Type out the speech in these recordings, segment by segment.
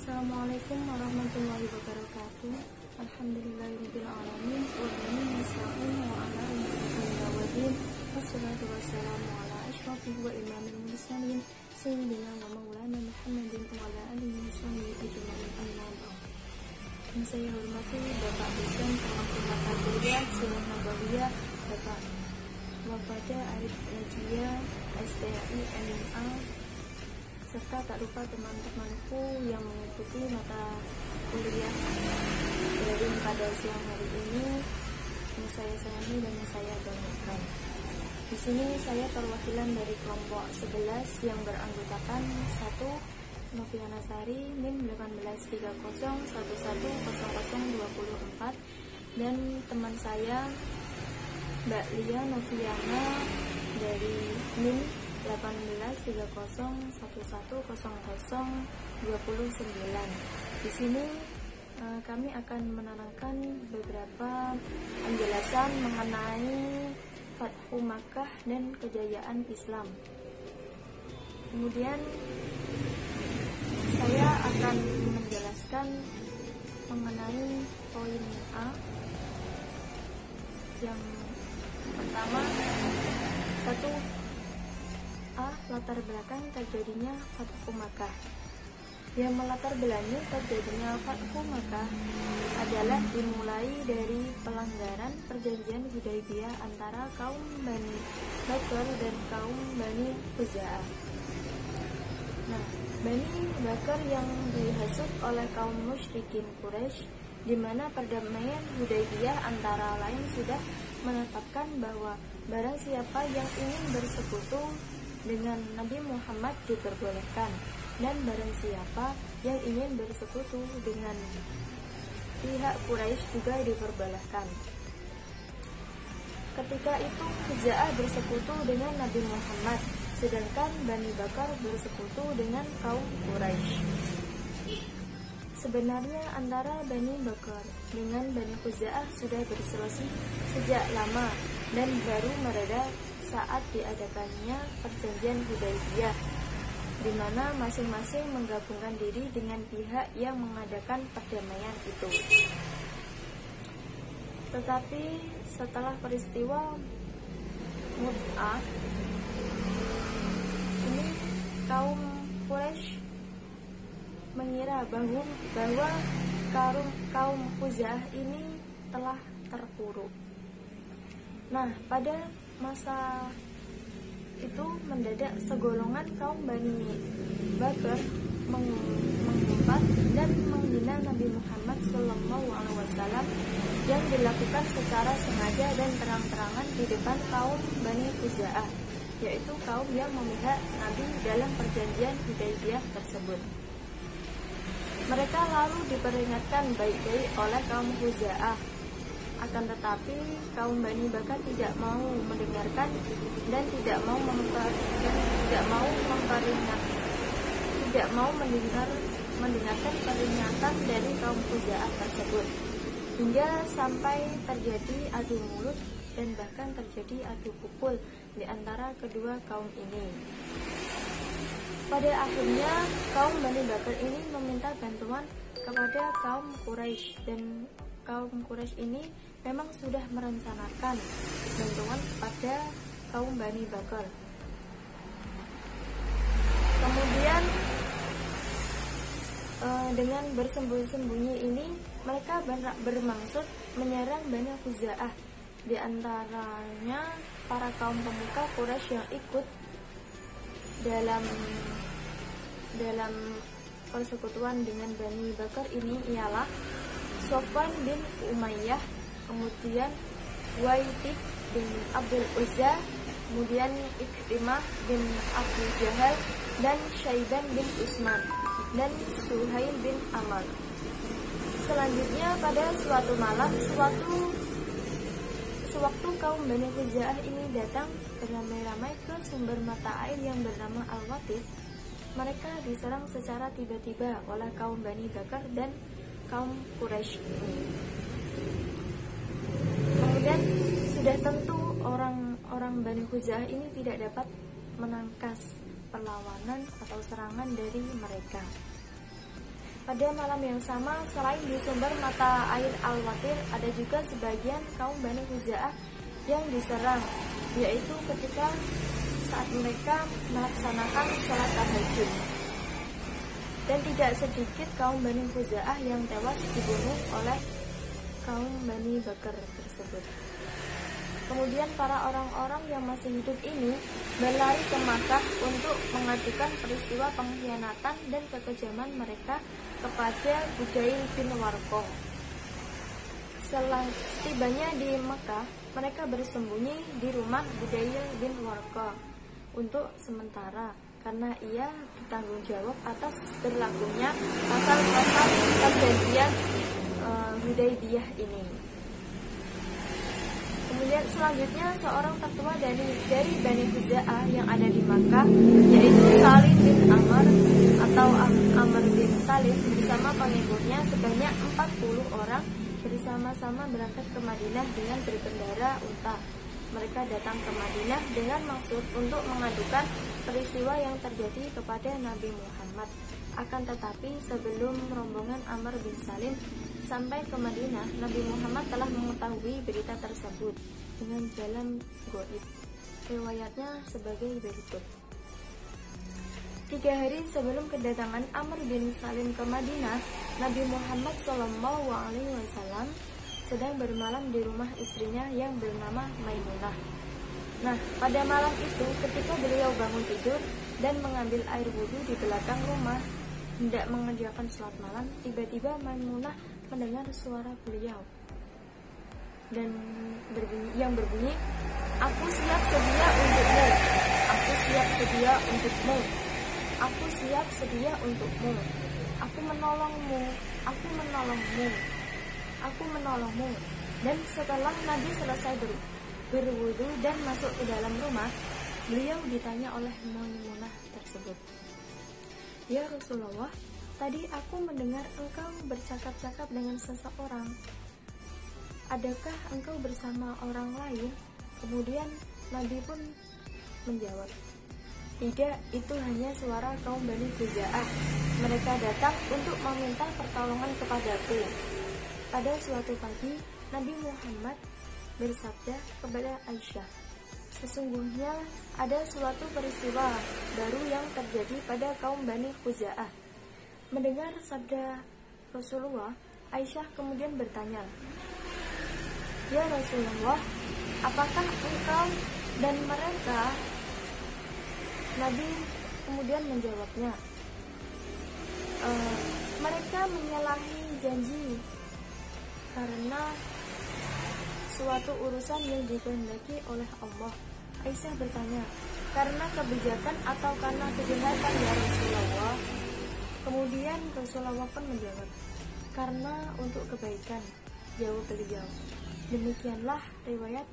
Assalamualaikum warahmatullahi wabarakatuh. Alhamdulillahirabbil alamin wa bihi nasta'in wa ala alihi wassalatu wassalamu ala asyrafil wa imamil mursalin sayyidina wa maulana Muhammadin wa ala alihi washabihi ajma'in amma ba'd. Yang saya hormati Bapak dosen pengampu mata kuliah Sirah Nabawiyah, Bapak Wafada Arif Najiyah, STI MMA, serta tak lupa teman-temanku yang mengikuti mata kuliah daring pada siang hari ini yang saya sayangi dan yang saya banggakan. Di sini saya perwakilan dari kelompok 11 yang beranggotakan 1. Noviana Sari, NIM 1830110024, dan teman saya Mbak Lia Noviana dari NIM 1830110029. Di sini kami akan menerangkan beberapa penjelasan mengenai Fathu Makkah dan kejayaan Islam. Kemudian saya akan menjelaskan mengenai poin A. Yang pertama, 1. Latar belakang terjadinya Fathu Makkah. Yang melatar belakangi terjadinya Fathu Makkah adalah dimulai dari pelanggaran perjanjian Hudaybiyah antara kaum Bani Bakr dan kaum Bani Khuza'ah. Nah, Bani Bakr yang dihasut oleh kaum musyrikin Quraisy, di mana perdamaian Hudaybiyah antara lain sudah menetapkan bahwa barang siapa yang ingin bersekutu dengan Nabi Muhammad diperbolehkan, dan barang siapa yang ingin bersekutu dengan pihak Quraisy juga diperbolehkan. Ketika itu Khuza'ah bersekutu dengan Nabi Muhammad, sedangkan Bani Bakar bersekutu dengan kaum Quraisy. Sebenarnya antara Bani Bakar dengan Bani Khuza'ah sudah berselisih sejak lama dan baru mereda saat diadakannya perjanjian Hudaybiyah, di mana masing-masing menggabungkan diri dengan pihak yang mengadakan perdamaian itu. Tetapi setelah peristiwa Mut'ah ini, kaum Quraisy mengira bahwa kaum Khuza'ah ini telah terpuruk. Nah, pada masa itu mendadak segolongan kaum Bani Bakr mengumpat dan menghina Nabi Muhammad SAW yang dilakukan secara sengaja dan terang-terangan di depan kaum Bani Khuza'ah, yaitu kaum yang memihak Nabi dalam perjanjian Hudaybiyah tersebut. Mereka lalu diperingatkan baik-baik oleh kaum Khuza'ah. Akan tetapi kaum Bani Bakar tidak mau mendengarkan dan tidak mau mendengarkan peringatan dari kaum Khuza'ah tersebut, hingga sampai terjadi adu mulut dan bahkan terjadi adu pukul di antara kedua kaum ini. Pada akhirnya kaum Bani Bakar ini meminta bantuan kepada kaum Quraisy, dan kaum Quraisy ini memang sudah merencanakan bantuan kepada kaum Bani Bakar. Kemudian dengan bersembunyi-sembunyi ini mereka bermaksud menyerang Bani Khuza'ah, di antaranya para kaum pemuka Quraisy yang ikut dalam persekutuan dengan Bani Bakar ini ialah Sofwan bin Umayyah, kemudian Waitib bin Abdul Uzza, kemudian Ikrimah bin Abu Jahal, dan Syaiban bin Utsman, dan Suhail bin Amr. Selanjutnya pada suatu malam, sewaktu kaum Bani Khuza'ah ini datang beramai-ramai ke sumber mata air yang bernama Al-Watid, mereka diserang secara tiba-tiba oleh kaum Bani Bakar dan kaum Quraisy. Kemudian sudah tentu orang Bani Khuza'ah ini tidak dapat menangkas perlawanan atau serangan dari mereka. Pada malam yang sama, selain di sumber mata air Al-Watir, ada juga sebagian kaum Bani Huza'ah yang diserang, yaitu ketika saat mereka melaksanakan sholat tahajud. Dan tidak sedikit kaum Bani Huza'ah yang tewas dibunuh oleh kaum Bani Bakar tersebut. Kemudian para orang-orang yang masih hidup ini berlari ke Makkah untuk mengadukan peristiwa pengkhianatan dan kekejaman mereka kepada Budail bin Warqah. Setelah tibanya di Makkah, mereka bersembunyi di rumah Budail bin Warqah untuk sementara karena ia bertanggung jawab atas berlakunya pasal-pasal perjanjian Hudaybiyah ini. Kemudian selanjutnya seorang tertua dari Bani Huza'ah yang ada di Makkah, yaitu Salim bin Amr atau Amr bin Salim bersama pengikutnya sebanyak 40 orang bersama-sama berangkat ke Madinah dengan berkendara unta. Mereka datang ke Madinah dengan maksud untuk mengadukan peristiwa yang terjadi kepada Nabi Muhammad. Akan tetapi sebelum rombongan Amr bin Salim sampai ke Madinah, Nabi Muhammad telah mengetahui berita tersebut dengan jalan gaib. Riwayatnya sebagai berikut. 3 hari sebelum kedatangan Amr bin Salim ke Madinah, Nabi Muhammad SAW sedang bermalam di rumah istrinya yang bernama Maimunah. Nah, pada malam itu ketika beliau bangun tidur dan mengambil air wudhu di belakang rumah, hendak mengerjakan sholat malam, tiba-tiba Maimunah mendengar suara beliau dan berbunyi, "Aku siap sedia untukmu, aku siap sedia untukmu, aku siap sedia untukmu, aku menolongmu, aku menolongmu, aku menolongmu." Dan setelah Nabi selesai berwudu dan masuk ke dalam rumah, beliau ditanya oleh Maimunah tersebut, "Ya Rasulullah, tadi aku mendengar engkau bercakap-cakap dengan seseorang. Adakah engkau bersama orang lain?" Kemudian Nabi pun menjawab, "Tidak, itu hanya suara kaum Bani Huza'ah. Mereka datang untuk meminta pertolongan kepadaku." Pada suatu pagi, Nabi Muhammad bersabda kepada Aisyah, "Sesungguhnya ada suatu peristiwa baru yang terjadi pada kaum Bani Huza'ah." Mendengar sabda Rasulullah, Aisyah kemudian bertanya, "Ya Rasulullah, apakah engkau dan mereka?" Nabi kemudian menjawabnya, "Mereka menyalahi janji karena suatu urusan yang dikehendaki oleh Allah." Aisyah bertanya, "Karena kebijakan atau karena kejahatan ya Rasulullah?" Kemudian Rasulullah pun menjawab, "Karena untuk kebaikan," jawab beliau. Demikianlah riwayat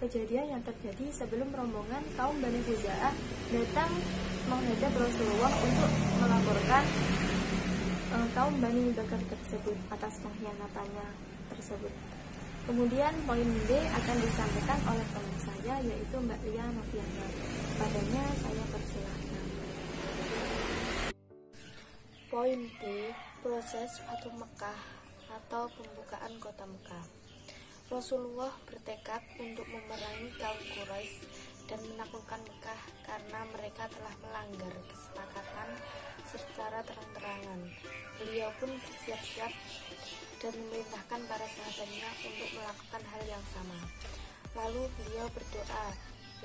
kejadian yang terjadi sebelum rombongan kaum Bani Huza'ah datang menghadap Rasulullah untuk melaporkan kaum Bani Bakar tersebut atas pengkhianatannya tersebut. Kemudian poin D akan disampaikan oleh teman saya, yaitu Mbak Lia Noviana. Padanya saya persilahkan. Poin D, proses Fatu Mekah atau pembukaan kota Mekah. Rasulullah bertekad untuk memerangi kaum Quraisy dan menaklukkan Mekah karena mereka telah melanggar kesepakatan secara terang-terangan. Beliau pun bersiap-siap dan memerintahkan para sahabatnya untuk melakukan hal yang sama. Lalu beliau berdoa,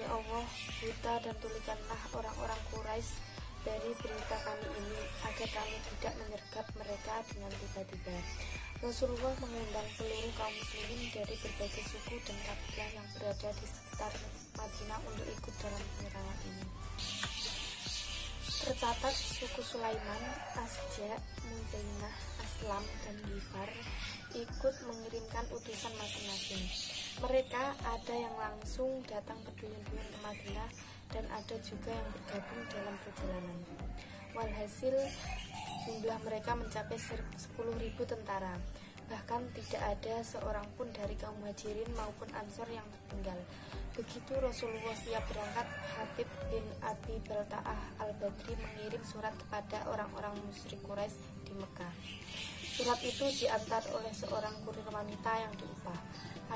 "Ya Allah, buta dan tulikanlah orang-orang Quraisy dari berita kami ini, agar kami tidak menyergap mereka dengan tiba-tiba." Rasulullah mengundang seluruh kaum muslimin dari berbagai suku dan kabilah yang berada di sekitar Madinah untuk ikut dalam penyerangan ini. Tercatat suku Sulaiman, Asja, Muzainah, Aslam, dan Ghifar ikut mengirimkan utusan masing-masing. Mereka ada yang langsung datang berduyun-duyun ke Madinah dan ada juga yang bergabung dalam perjalanan. Walhasil jumlah mereka mencapai 10.000 tentara. Bahkan tidak ada seorang pun dari kaum Muhajirin maupun Ansor yang tertinggal. Begitu Rasulullah siap berangkat, Hatib bin Abi Balta'ah al-Badri mengirim surat kepada orang-orang musyrik Quraisy di Mekah. Surat itu diantar oleh seorang kurir wanita yang diupah.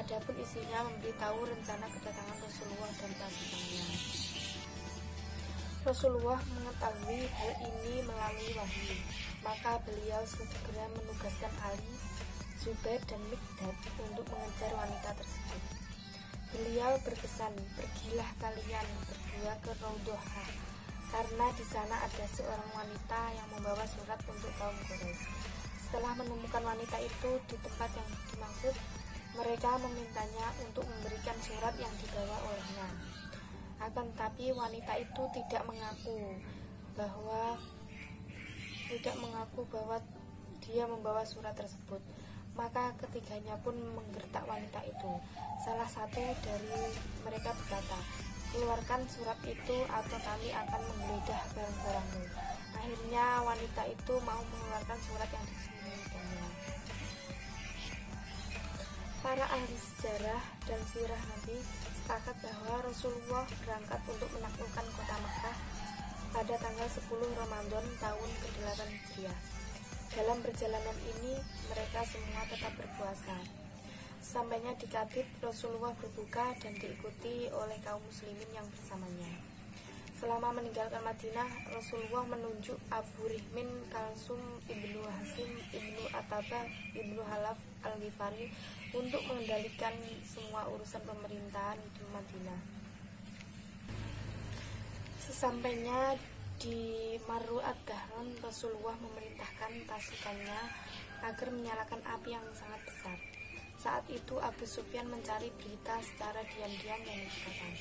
Adapun isinya memberitahu rencana kedatangan Rasulullah dan pasukannya. Rasulullah mengetahui hal ini melalui wahyu, maka beliau segera menugaskan Ali, Zubair dan Mikdad untuk mengejar wanita tersebut. Beliau berpesan, pergilah kalian berdua ke Raudhah, karena di sana ada seorang wanita yang membawa surat untuk kaum Quraisy. Setelah menemukan wanita itu di tempat yang dimaksud, mereka memintanya untuk memberikan surat yang dibawa olehnya. Akan tetapi wanita itu tidak mengaku bahwa dia membawa surat tersebut. Maka ketiganya pun menggertak wanita itu. Salah satu dari mereka berkata, keluarkan surat itu atau kami akan menggeledah barang-barangmu. Akhirnya wanita itu mau mengeluarkan surat yang disembunyikannya. Para ahli sejarah dan sirah Nabi sepakat bahwa Rasulullah berangkat untuk menaklukkan kota Mekah pada tanggal 10 Ramadan tahun ke-8 Hijriah. Dalam perjalanan ini, mereka semua tetap berpuasa. Sampainya di Qadid, Rasulullah berbuka dan diikuti oleh kaum muslimin yang bersamanya. Selama meninggalkan Madinah, Rasulullah menunjuk Abu Rihmin Kalsum ibnu Hasim ibnu Atabah ibnu Halaf al-Ghifari untuk mengendalikan semua urusan pemerintahan di Madinah. Sesampainya di Marru ad-Dahran, Rasulullah memerintahkan pasukannya agar menyalakan api yang sangat besar. Saat itu Abu Sufyan mencari berita secara diam-diam yang dikatakan,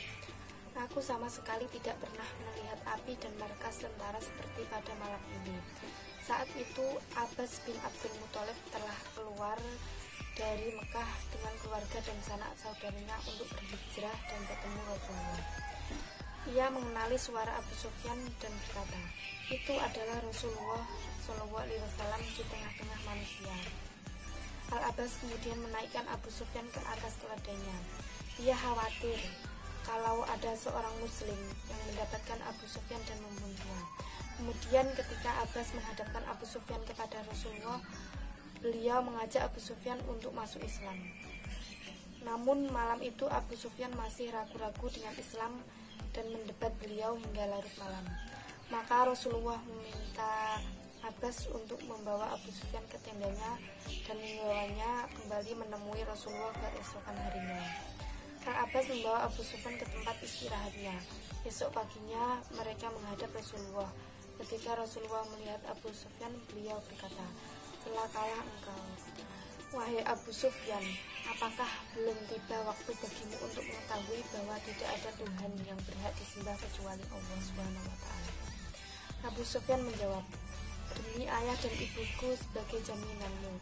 aku sama sekali tidak pernah melihat api dan markas tentara seperti pada malam ini. Saat itu Abbas bin Abdul Muthalib telah keluar dari Mekah dengan keluarga dan sanak saudaranya untuk berhijrah dan bertemu Rasulullah. Ia mengenali suara Abu Sufyan dan berkata, itu adalah Rasulullah SAW di tengah-tengah manusia. Al-Abbas kemudian menaikkan Abu Sufyan ke atas keledainya. Ia khawatir kalau ada seorang muslim yang mendapatkan Abu Sufyan dan membunuhnya. Kemudian ketika Abbas menghadapkan Abu Sufyan kepada Rasulullah, beliau mengajak Abu Sufyan untuk masuk Islam. Namun malam itu Abu Sufyan masih ragu-ragu dengan Islam dan mendebat beliau hingga larut malam. Maka Rasulullah meminta Abbas untuk membawa Abu Sufyan ke tendanya dan membawanya kembali menemui Rasulullah keesokan harinya. Al-Abbas membawa Abu Sufyan ke tempat istirahatnya. Besok paginya mereka menghadap Rasulullah. Ketika Rasulullah melihat Abu Sufyan, beliau berkata, celakalah engkau, wahai Abu Sufyan, apakah belum tiba waktu bagimu untuk mengetahui bahwa tidak ada Tuhan yang berhak disembah kecuali Allah SWT? Abu Sufyan menjawab, demi ayah dan ibuku sebagai jaminanmu,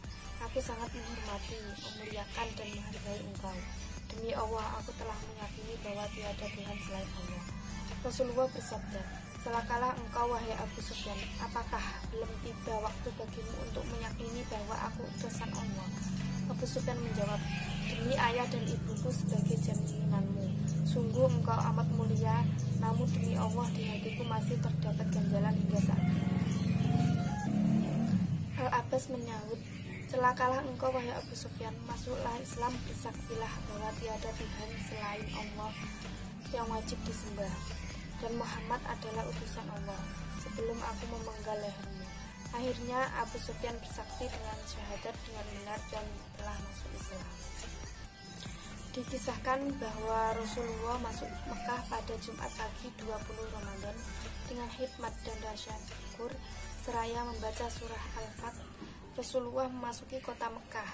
aku sangat menghormati, memuliakan dan menghargai engkau. Demi Allah, aku telah meyakini bahwa tiada Tuhan selain Allah. Rasulullah bersabda, celakalah engkau wahai Abu Sufyan, apakah belum tiba waktu bagimu untuk meyakini bahwa aku utusan Allah? Abu Sufyan menjawab, demi ayah dan ibuku sebagai jaminanmu, sungguh engkau amat mulia, namun demi Allah di hatiku masih terdapat ganjalan hingga saat ini. Al-Abbas menyahut, celakalah engkau wahai Abu Sufyan, masuklah Islam, bersaksilah bahwa tiada Tuhan selain Allah yang wajib disembah, dan Muhammad adalah utusan Allah, sebelum aku memenggal lehermu. Akhirnya Abu Sufyan bersaksi dengan syahadat dengan benar dan telah masuk Islam. Dikisahkan bahwa Rasulullah masuk Mekah pada Jumat pagi 20 Ramadan dengan hikmat dan rasa syukur seraya membaca surah Al-Fat. Rasulullah memasuki kota Mekah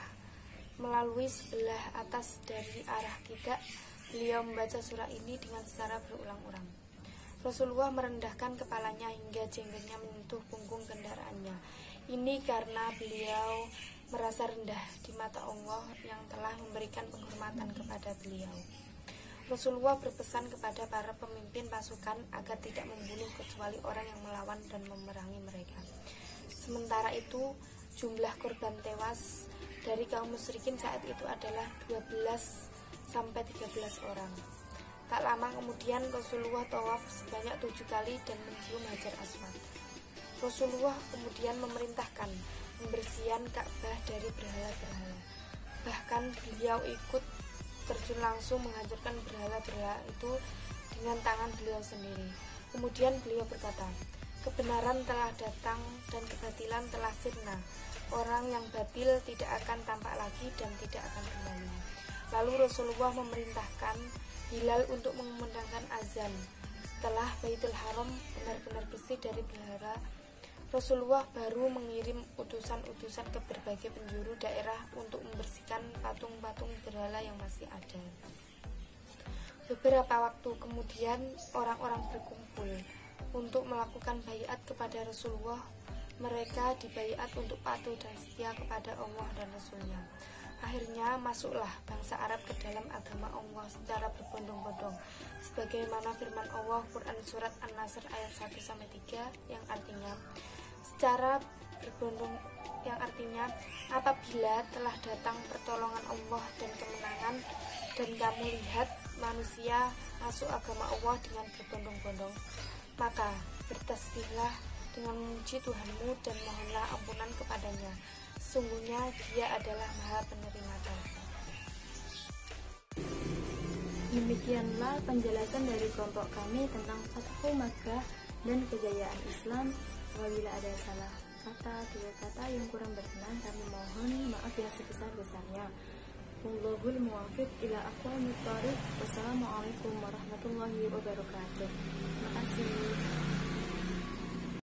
melalui sebelah atas dari arah kiblat. Beliau membaca surah ini dengan secara berulang-ulang. Rasulullah merendahkan kepalanya hingga jenggotnya menyentuh punggung kendaraannya. Ini karena beliau merasa rendah di mata Allah yang telah memberikan penghormatan kepada beliau. Rasulullah berpesan kepada para pemimpin pasukan agar tidak membunuh kecuali orang yang melawan dan memerangi mereka. Sementara itu, jumlah korban tewas dari kaum musyrikin saat itu adalah 12 sampai 13 orang. Tak lama kemudian Rasulullah tawaf sebanyak 7 kali dan mencium Hajar Aswad. Rasulullah kemudian memerintahkan pembersihan Ka'bah dari berhala-berhala. Bahkan beliau ikut terjun langsung menghancurkan berhala-berhala itu dengan tangan beliau sendiri. Kemudian beliau berkata, kebenaran telah datang dan kebatilan telah sirna. Orang yang batil tidak akan tampak lagi dan tidak akan kembali. Lalu Rasulullah memerintahkan Bilal untuk mengumandangkan azan. Setelah Baitul Haram benar-benar bersih dari berhala, Rasulullah baru mengirim utusan-utusan ke berbagai penjuru daerah untuk membersihkan patung-patung berhala yang masih ada. Beberapa waktu kemudian orang-orang berkumpul untuk melakukan baiat kepada Rasulullah. Mereka dibaiat untuk patuh dan setia kepada Allah dan Rasulnya. Akhirnya masuklah bangsa Arab ke dalam agama Allah secara berbondong-bondong, sebagaimana firman Allah Quran Surat An-Nasr ayat 1-3 yang artinya apabila telah datang pertolongan Allah dan kemenangan dan kamu lihat manusia masuk agama Allah dengan berbondong-bondong, maka bertasbihlah dengan memuji Tuhanmu dan mohonlah ampunan kepadanya. Sesungguhnya Dia adalah Maha Penerima Taubat. Demikianlah penjelasan dari kelompok kami tentang Fathu Makkah dan kejayaan Islam. Apabila ada salah kata, dua kata yang kurang berkenan, kami mohon maaf yang sebesar-besarnya. Wallahul muwaffiq ila aqwamit thoriq. Wassalamualaikum warahmatullahi wabarakatuh. Terima kasih.